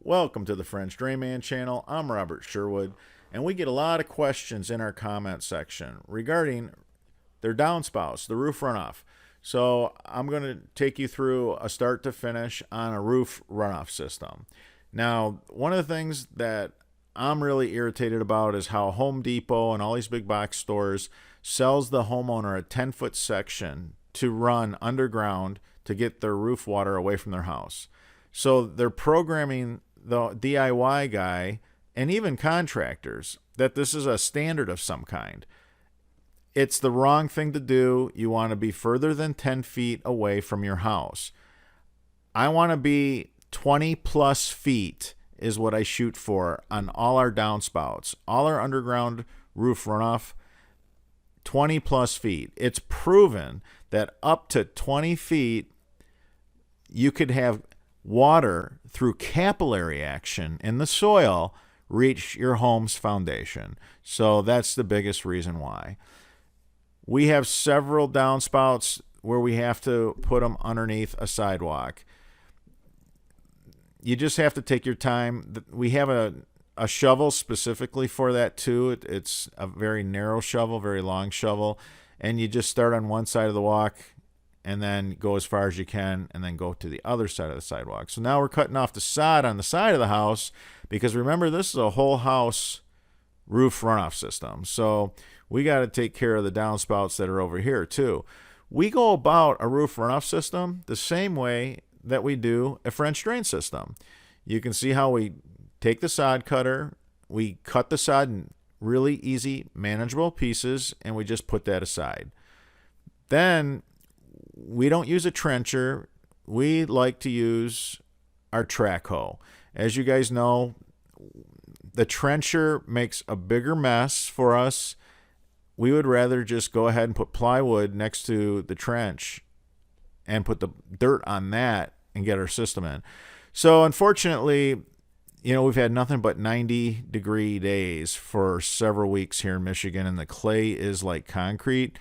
Welcome to the French Drayman channel. I'm Robert Sherwood, and we get a lot of questions in our comment section regarding their downspouts, the roof runoff. So I'm going to take you through a start to finish on a roof runoff system. Now, one of the things that I'm really irritated about is how Home Depot and all these big box stores sells the homeowner a 10-foot section to run underground to get their roof water away from their house. So they're programming the DIY guy and even contractors that this is a standard of some kind. It's the wrong thing to do. You want to be further than 10 feet away from your house. I want to be 20 plus feet is what I shoot for on all our downspouts. All our underground roof runoff, 20 plus feet. It's proven that up to 20 feet, you could have water through capillary action in the soil reach your home's foundation. So that's the biggest reason why. We have several downspouts where we have to put them underneath a sidewalk. You just have to take your time. We have a shovel specifically for that too. It's a very narrow shovel, very long shovel, and you just start on one side of the walk and then go as far as you can, and then go to the other side of the sidewalk. So now we're cutting off the sod on the side of the house, because remember, this is a whole house roof runoff system. So we got to take care of the downspouts that are over here too. We go about a roof runoff system the same way that we do a French drain system. You can see how we take the sod cutter, we cut the sod in really easy, manageable pieces, and we just put that aside. Then we don't use a trencher. We like to use our track hoe. As you guys know, the trencher makes a bigger mess for us. We would rather just go ahead and put plywood next to the trench and put the dirt on that and get our system in. So unfortunately, we've had nothing but 90-degree days for several weeks here in Michigan, and the clay is like concrete.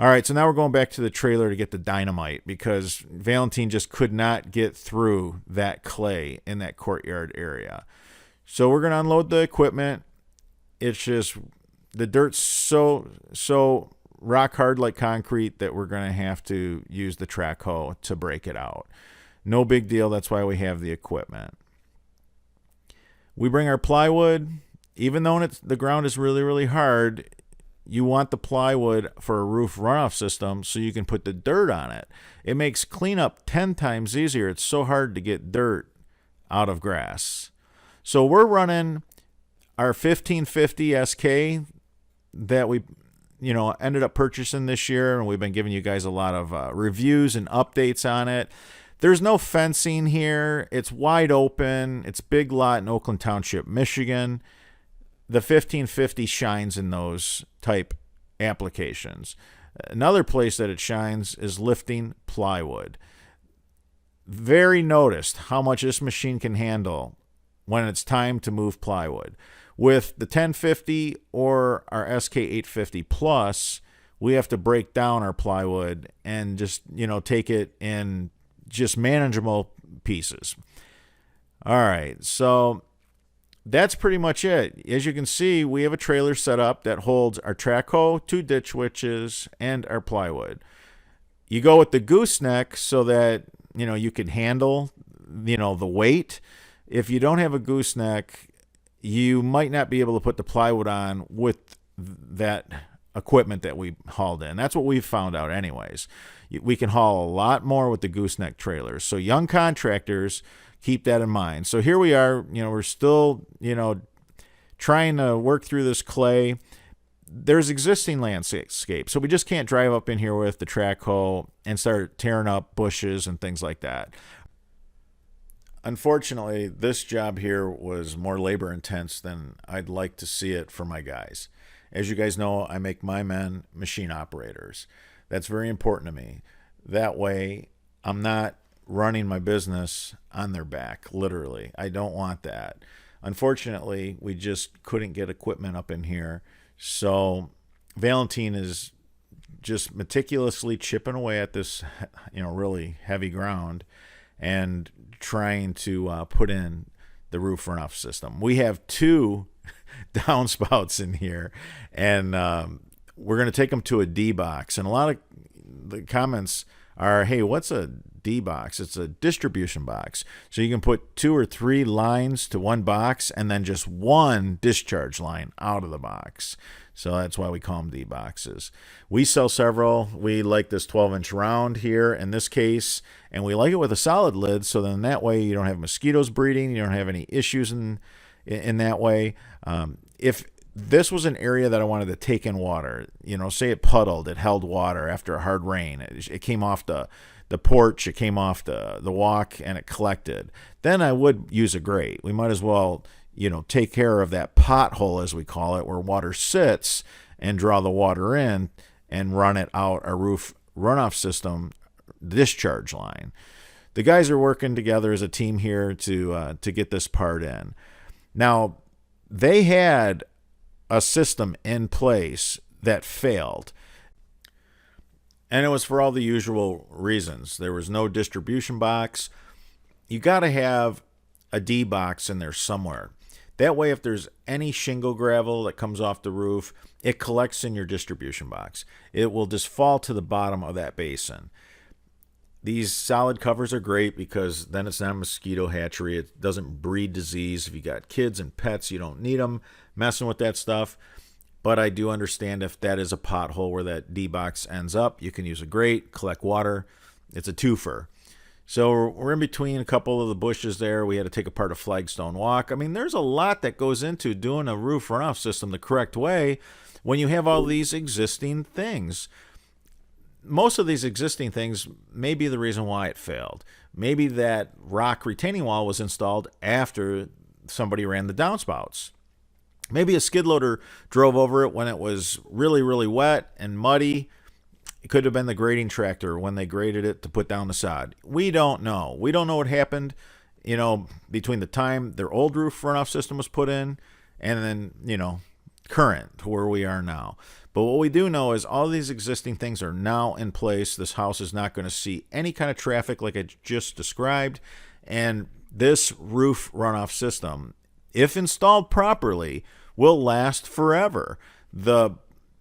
All right, so now we're going back to the trailer to get the dynamite, because Valentine just could not get through that clay in that courtyard area. So we're going to unload the equipment. It's just the dirt's so rock hard like concrete that we're going to have to use the track hoe to break it out. No big deal. That's why we have the equipment. We bring our plywood. Even though the ground is really, really hard, you want the plywood for a roof runoff system so you can put the dirt on it. It makes cleanup 10 times easier. It's so hard to get dirt out of grass. So we're running our 1550 SK that we ended up purchasing this year, and we've been giving you guys a lot of reviews and updates on it. There's no fencing here. It's wide open. It's big lot in Oakland Township, Michigan. The 1550 shines in those type applications. Another place that it shines is lifting plywood. Very noticed how much this machine can handle when it's time to move plywood. With the 1050 or our SK850 Plus, we have to break down our plywood and just, take it in just manageable pieces. All right, so that's pretty much it. As you can see, we have a trailer set up that holds our track hoe, 2 ditch witches, and our plywood. You go with the gooseneck so that, you can handle, the weight. If you don't have a gooseneck, you might not be able to put the plywood on with that equipment that we hauled in. That's what we've found out anyways. We can haul a lot more with the gooseneck trailers. So young contractors, keep that in mind. So here we are, we're still, trying to work through this clay. There's existing landscape, so we just can't drive up in here with the track hoe and start tearing up bushes and things like that. Unfortunately, this job here was more labor intense than I'd like to see it for my guys. As you guys know, I make my men machine operators. That's very important to me. That way, I'm not running my business on their back, literally. I don't want that. Unfortunately, we just couldn't get equipment up in here. So Valentine is just meticulously chipping away at this, really heavy ground. and trying to put in the roof runoff system. We have 2 downspouts in here, and we're going to take them to a D box. And a lot of the comments are, hey, what's a D box? It's a distribution box. So you can put 2 or 3 lines to one box and then just one discharge line out of the box. So that's why we call them D boxes. We sell several. We like this 12-inch round here in this case, and we like it with a solid lid, so then that way you don't have mosquitoes breeding. You don't have any issues in that way. If this was an area that I wanted to take in water, say it puddled, it held water after a hard rain, it came off the porch, it came off the walk, and it collected, then I would use a grate. We might as well take care of that pothole, as we call it, where water sits, and draw the water in and run it out a roof runoff system discharge line. The guys are working together as a team here to get this part in. Now, they had a system in place that failed, and it was for all the usual reasons. There was no distribution box. You got to have a D box in there somewhere. That way, if there's any shingle gravel that comes off the roof, it collects in your distribution box. It will just fall to the bottom of that basin. These solid covers are great because then it's not a mosquito hatchery. It doesn't breed disease. If you got kids and pets, you don't need them messing with that stuff. But I do understand if that is a pothole where that D box ends up, you can use a grate, collect water. It's a twofer. So we're in between a couple of the bushes there. We had to take apart a flagstone walk. I mean, there's a lot that goes into doing a roof runoff system the correct way when you have all these existing things. Most of these existing things may be the reason why it failed. Maybe that rock retaining wall was installed after somebody ran the downspouts. Maybe a skid loader drove over it when it was really, really wet and muddy. It could have been the grading tractor when they graded it to put down the sod. We don't know. We don't know what happened, between the time their old roof runoff system was put in and then, current to where we are now. But what we do know is all these existing things are now in place. This house is not going to see any kind of traffic like I just described. And this roof runoff system, if installed properly, will last forever. The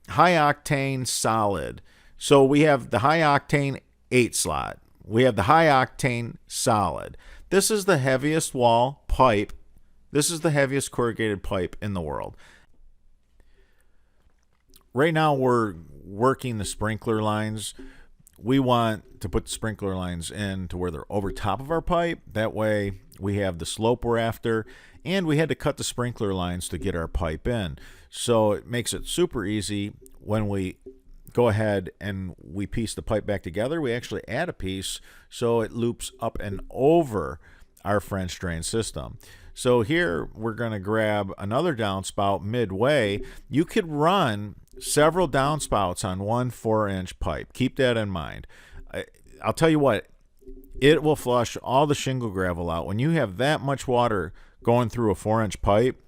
high octane solid. So we have the high octane 8 slot. We have the high octane solid. This is the heaviest wall pipe. This is the heaviest corrugated pipe in the world. Right now we're working the sprinkler lines. We want to put the sprinkler lines in to where they're over top of our pipe. That way we have the slope we're after, and we had to cut the sprinkler lines to get our pipe in. So it makes it super easy when we go ahead and we piece the pipe back together. We actually add a piece so it loops up and over our French drain system. So here we're going to grab another downspout midway. You could run several downspouts on one 4-inch pipe. Keep that in mind. I'll tell you what, it will flush all the shingle gravel out. When you have that much water going through a 4-inch pipe,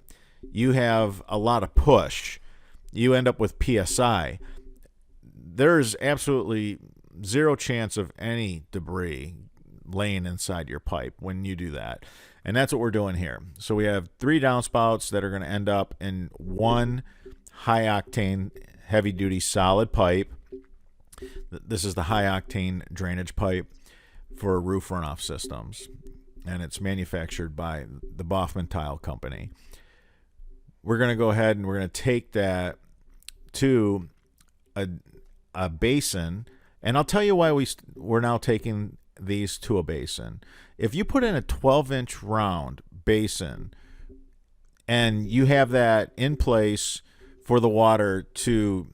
you have a lot of push. You end up with PSI. There's absolutely zero chance of any debris laying inside your pipe when you do that. And that's what we're doing here. So we have 3 downspouts that are going to end up in one high octane heavy duty solid pipe. This is the high octane drainage pipe for roof runoff systems, and it's manufactured by the Baughman Tile Company. We're going to go ahead and we're going to take that to a basin, and I'll tell you why we're now taking these to a basin. If you put in a 12-inch round basin and you have that in place for the water to,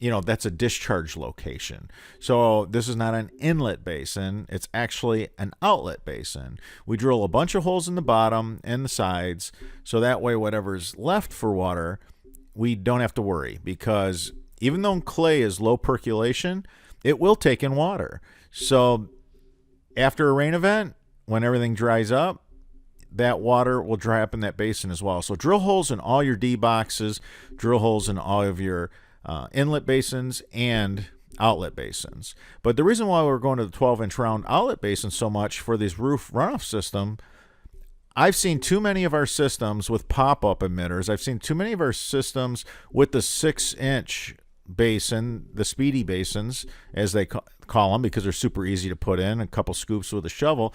that's a discharge location. So this is not an inlet basin. It's actually an outlet basin. We drill a bunch of holes in the bottom and the sides, so that way whatever's left for water, we don't have to worry, because even though clay is low percolation, it will take in water. So after a rain event, when everything dries up, that water will dry up in that basin as well. So drill holes in all your D boxes, drill holes in all of your inlet basins and outlet basins. But the reason why we're going to the 12-inch round outlet basin so much for this roof runoff system, I've seen too many of our systems with pop-up emitters. I've seen too many of our systems with the 6-inch basin, the speedy basins, as they call them, because they're super easy to put in, a couple scoops with a shovel.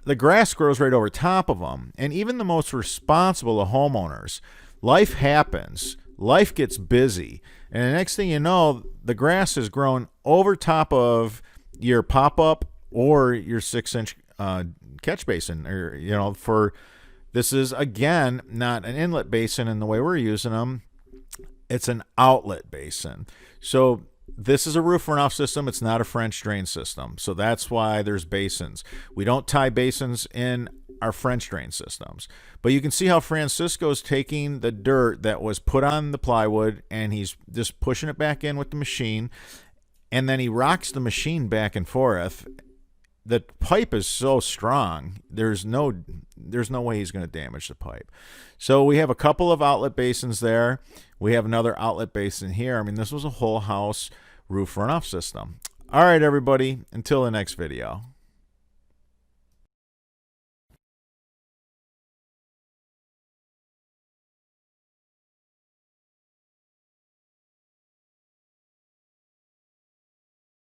The grass grows right over top of them. And even the most responsible of homeowners, life happens. Life gets busy. And the next thing you know, the grass has grown over top of your pop-up or your 6-inch catch basin. Or, you know, this is, again, not an inlet basin in the way we're using them. It's an outlet basin. So this is a roof runoff system. It's not a French drain system. So that's why there's basins. We don't tie basins in our French drain systems. But you can see how Francisco's taking the dirt that was put on the plywood and he's just pushing it back in with the machine. And then he rocks the machine back and forth. The pipe is so strong, there's no way he's going to damage the pipe. So we have a couple of outlet basins there. We have another outlet basin here. I mean, this was a whole house roof runoff system. All right, everybody, until the next video.